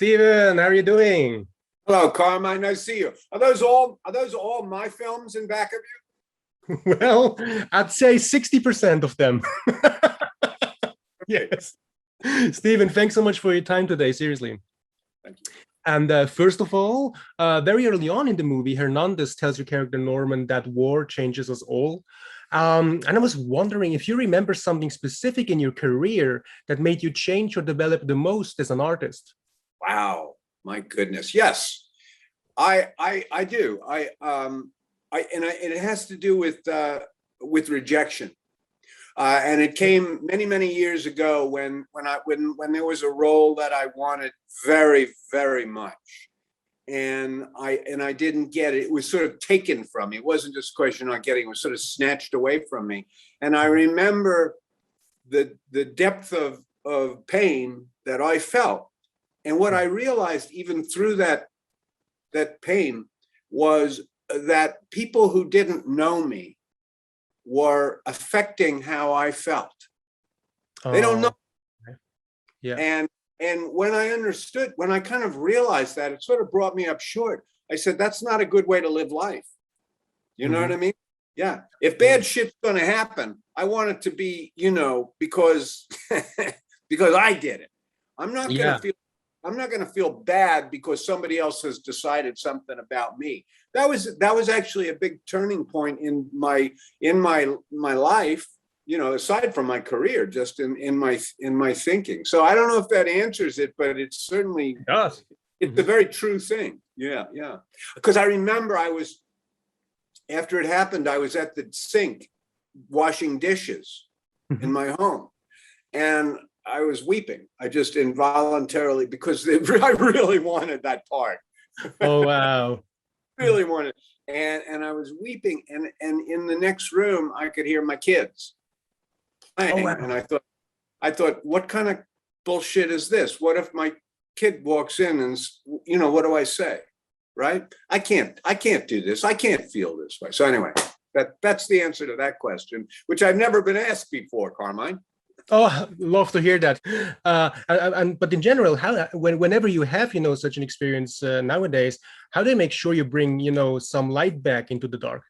Steven, how are you doing? Hello, Carmine. Nice to see you. Are those all my films in back of Well, I'd say 60% of them. you? Yes. Steven, thanks so much for your time today, seriously. Thank you. And first of all, very early on in the movie, Hernandez tells your character Norman that war changes us all. And I was wondering if you remember something specific in your career that made you change or develop the most as an artist. Wow, my goodness. Yes, I do. And it has to do with rejection. And it came many years ago when there was a role that I wanted very much, and I didn't get it. It was sort of taken from me. It wasn't just a question of not getting. It was sort of snatched away from me. And I remember the depth of pain that I felt, and what I realized even through that pain was that people who didn't know me were affecting how I felt. They don't know. Okay. Yeah. And when I understood, when I kind of realized that, it sort of brought me up short. I said, that's not a good way to live life. You know what I mean? Yeah. If bad shit's going to happen, I want it to be, because because I did it. I'm not going to feel I'm not going to feel bad because somebody else has decided something about me. That was actually a big turning point in my life, aside from my career, just in my thinking. So I don't know if that answers it, but it's certainly Does. it's a very true thing. Yeah. Because I remember after it happened, I was at the sink washing dishes in my home, and I was weeping. I just involuntarily, because I really wanted that part. Oh, wow. Really wanted, and I was weeping, and in the next room I could hear my kids playing. Oh, wow. And I thought, what kind of bullshit is this? What if my kid walks in and what do I say? Right? I can't do this. I can't feel this way. So anyway, that's the answer to that question, which I've never been asked before, Carmine. Oh, love to hear that. But in general, whenever you have such an experience nowadays, how do you make sure you bring some light back into the dark?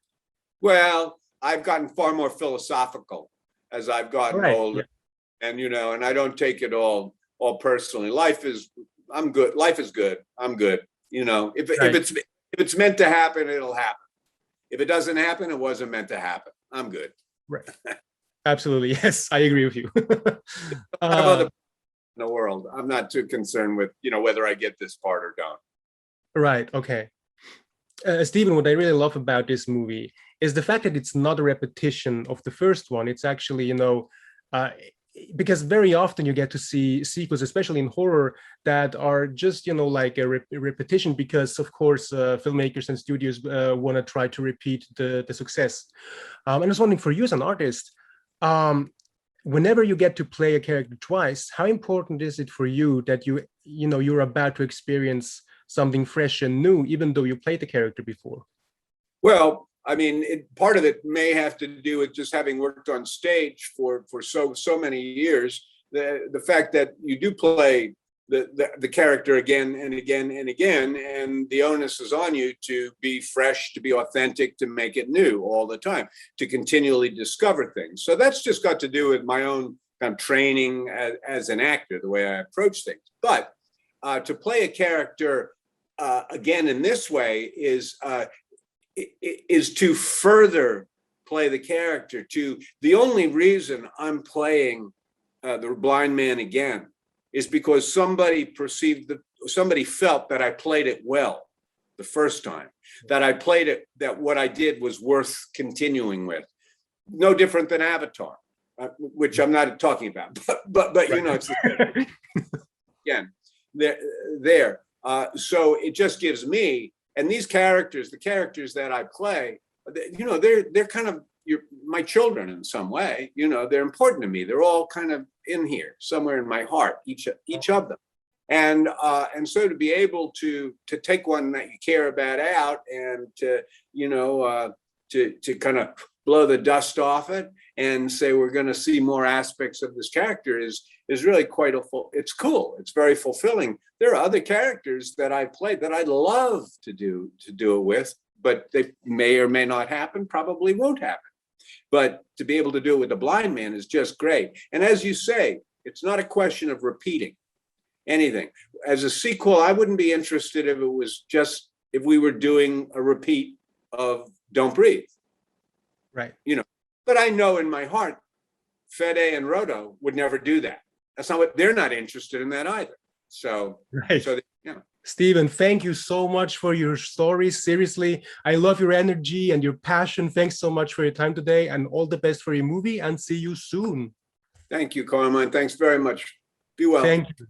Well, I've gotten far more philosophical as I've gotten older, and and I don't take it all personally. I'm good. Life is good. I'm good. If it's meant to happen, it'll happen. If it doesn't happen, it wasn't meant to happen. I'm good. Right. Absolutely. Yes, I agree with you. Other in the world, I'm not too concerned with whether I get this part or don't. Right. Okay. Stephen, what I really love about this movie is the fact that it's not a repetition of the first one. It's actually, because very often you get to see sequels, especially in horror, that are just, like a repetition because, of course, filmmakers and studios want to try to repeat the success. And I was wondering, for you as an artist, whenever you get to play a character twice, how important is it for you that you're about to experience something fresh and new, even though you played the character before? Well, I mean, part of it may have to do with just having worked on stage for so many years. The fact that you do play the character again and again and again, and the onus is on you to be fresh, to be authentic, to make it new all the time, to continually discover things. So that's just got to do with my own kind of training as an actor, the way I approach things. But to play a character again in this way is to further play the character. The only reason I'm playing the blind man again is because somebody felt that I played it well the first time, that I played it, that what I did was worth continuing with. No different than Avatar, which I'm not talking about, but it's again there. So it just gives me, and these characters, the characters that I play, they're kind of my children in some way. They're important to me. They're all kind of in here somewhere in my heart, each of them. And so to be able to take one that you care about out and to kind of blow the dust off it and say we're going to see more aspects of this character is really quite it's cool. It's very fulfilling. There are other characters that I played that I'd love to do it with, but they may or may not happen, probably won't happen. But to be able to do it with the blind man is just great. And as you say, it's not a question of repeating anything. As a sequel, I wouldn't be interested if it was just if we were doing a repeat of Don't Breathe. Right. You know, but I know in my heart, Fede and Rodo would never do that. That's not what they're not interested in that either. So, right. So yeah. Steven, thank you so much for your stories. Seriously, I love your energy and your passion. Thanks so much for your time today, and all the best for your movie, and see you soon. Thank you, Carmine. Thanks very much. Be well. Thank you.